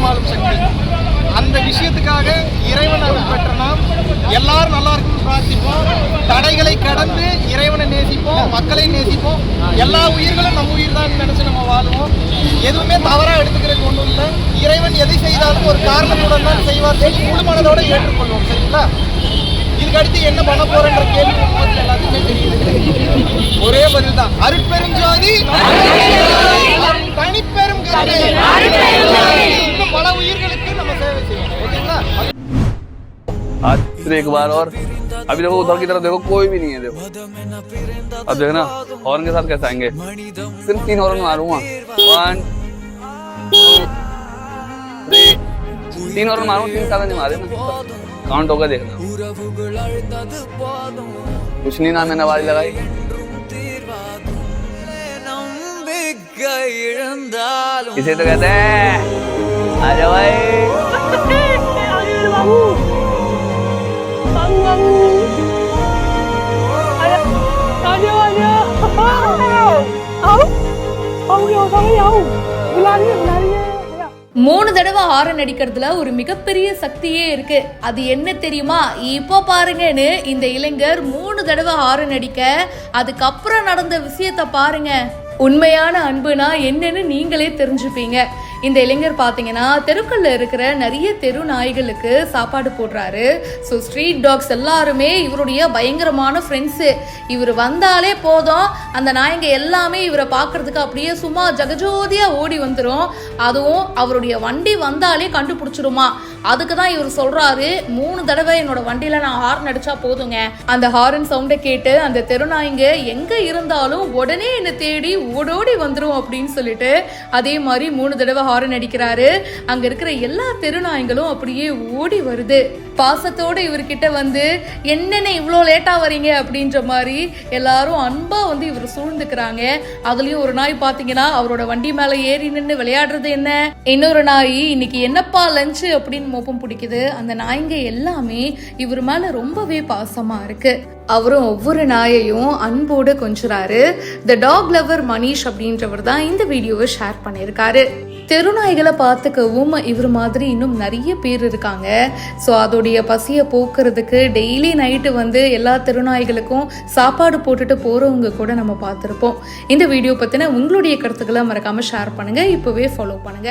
வாழும் சக்தி. அந்த விஷயத்துக்காக இறைவன் அருள் பெற்ற நாம் எல்லாரும் நல்லா இருக்குன்னு பிரார்த்திப்போம். தடைகளை கடந்து இறைவனை நேசிப்போம், மக்களை நேசிப்போம். எல்லா உயிர்களும் நம்ம உயிர் தான் நினைச்சு நம்ம வாழுவோம். எதுவுமே தவறா எடுத்துக்கிறதுக்கு ஒன்றும் இல்லை. இறைவன் எதை செய்தாலும் ஒரு காரணத்துடன் தான் செய்வார். முழு மனதோட ஏற்றுக்கொள்வோம். சரிங்களா? இதுக்கு அடுத்து என்ன பண்ண போறன்ற கேள்வி எல்லாத்துக்குமே தெரியுது. ஒரே பதில் தான், அருட்பெருஞ்சோதி தனிப்பெரும் கருணை. இன்னும் பல உயிர்களுக்கு நம்ம சேவை செய்வோம். ஓகேங்களா? आज फिर एक बार और अभी देखो उधर की तरफ देखो, कोई भी नहीं है। देखो अब देखो ना, हॉर्न के साथ कैसे आएंगे। सिर्फ 3 हॉर्न मारूंगा। 1 2 3 3 हॉर्न मारूंगा। 3 ज्यादा नहीं मारे ना, काउंट होगा देखना। कुछ नहीं ना, मैंने आवाज लगाई। इसे तो कहते हैं आजा भाई। மூணு தடவை ஹாரன் அடிக்கிறதுல ஒரு மிகப்பெரிய சக்தியே இருக்கு. அது என்ன தெரியுமா? இப்போ பாருங்கன்னு இந்த இளைஞர் 3 தடவை ஹாரன் அடிக்க, அதுக்கப்புறம் நடந்த விஷயத்த பாருங்க. உண்மையான அன்புனா என்னன்னு நீங்களே தெரிஞ்சுப்பீங்க. இந்த இளைஞர் பார்த்தீங்கன்னா தெருக்கல்ல இருக்கிற நிறைய தெரு நாய்களுக்கு சாப்பாடு போடுறாரு. ஸோ ஸ்ட்ரீட் டாக்ஸ் எல்லாருமே இவருடைய பயங்கரமான ஃப்ரெண்ட்ஸு. இவர் வந்தாலே போதும், அந்த நாய்ங்க எல்லாமே இவரை பார்க்கறதுக்கு அப்படியே சும்மா ஜகஜோதியாக ஓடி வந்துடும். அதுவும் அவருடைய வண்டி வந்தாலே கண்டுபிடிச்சிருமா. அதுக்கு தான் இவர் சொல்றாரு, 3 தடவை என்னோட வண்டியில நான் ஹார்ன் அடிச்சா போதுங்க. அந்த ஹார்ன் சவுண்டை கேட்டு அந்த தெருநாய்ங்க எங்க இருந்தாலும் உடனே என்னை தேடி ஓடோடி வந்துடும் அப்படின்னு சொல்லிட்டு அதே மாதிரி 3 தடவை ஹார்ன் அடிக்கிறாரு. அங்க இருக்கிற எல்லா தெருநாய்களும் அப்படியே ஓடி வருது. பாசத்தோடு இவர்கிட்ட வந்து என்னென்ன இவ்வளோ லேட்டா வரீங்க அப்படின்ற மாதிரி எல்லாரும் அன்பா வந்து இவர் சூழ்ந்துக்கிறாங்க. அதுலயும் ஒரு நாய் பாத்தீங்கன்னா அவரோட வண்டி மேல ஏறி நின்று விளையாடுறது என்ன. இன்னொரு நாய் இன்னைக்கு என்னப்பா லஞ்சு அப்படின்னு மோப்பம் பிடிக்குது. அந்த நாய்ங்க எல்லாமே இவர் மேல ரொம்பவே பாசமா இருக்கு. அவரும் ஒவ்வொரு நாயையும் அன்போடு கொஞ்சுறாரு. த டாக் லவர் மனிஷ் அப்படின்றவர் தான் இந்த வீடியோவை ஷேர் பண்ணியிருக்காரு. தெருநாய்களை பார்த்துக்கவும் இவர் மாதிரி இன்னும் நிறைய பேர் இருக்காங்க. ஸோ அதோடைய பசியை போக்குறதுக்கு டெய்லி நைட்டு வந்து எல்லா தெருநாய்களுக்கும் சாப்பாடு போட்டுட்டு போறவங்க கூட நம்ம பார்த்துருப்போம். இந்த வீடியோ பத்தின உங்களுடைய கருத்துக்களை மறக்காம ஷேர் பண்ணுங்க. இப்பவே ஃபாலோ பண்ணுங்க.